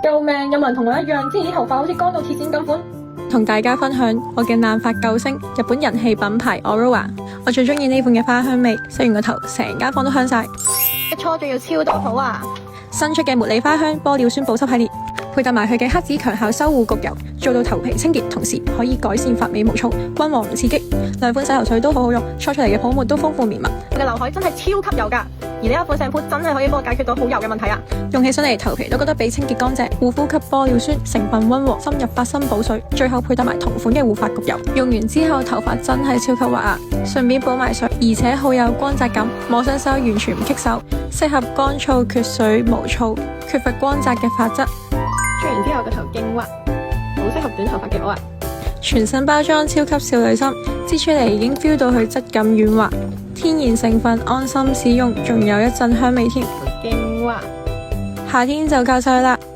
救命！有冇人同我一樣，之前啲頭髮好似乾到鐵線咁款？同大家分享我嘅爛髮救星，日本人氣品牌 Aurora。我最中意呢款嘅花香味，洗完個頭，成間房都香晒。一搓仲要超到好啊！新出嘅茉莉花香玻尿酸保濕系列，配搭埋佢嘅黑子強效修護焗油，做到頭皮清潔，同時可以改善髮尾毛躁，溫和唔刺激。兩款洗頭水都好好用，搓出嚟嘅泡沫都豐富綿密。你嘅劉海真係超級油噶，而呢一款 shampoo 真係可以幫我解決到好油嘅問題啊！用起上嚟頭皮都覺得比清潔乾淨，護膚級玻尿酸成分溫和，深入髮身補水，最後配搭埋同款嘅護髮焗油，用完之後頭髮真係超級滑啊！順便補埋水，而且好有光澤感，摸上手完全唔棘手，適合乾燥、缺水、毛躁、缺乏光澤嘅髮質。搓完之後個頭勁滑，好適合短頭髮嘅我啊！全新包裝超級少女心，擠出嚟已經 feel 到佢質感軟滑，天然成分，安心使用，仲有一陣香味添，勁滑！夏天就夠晒啦〜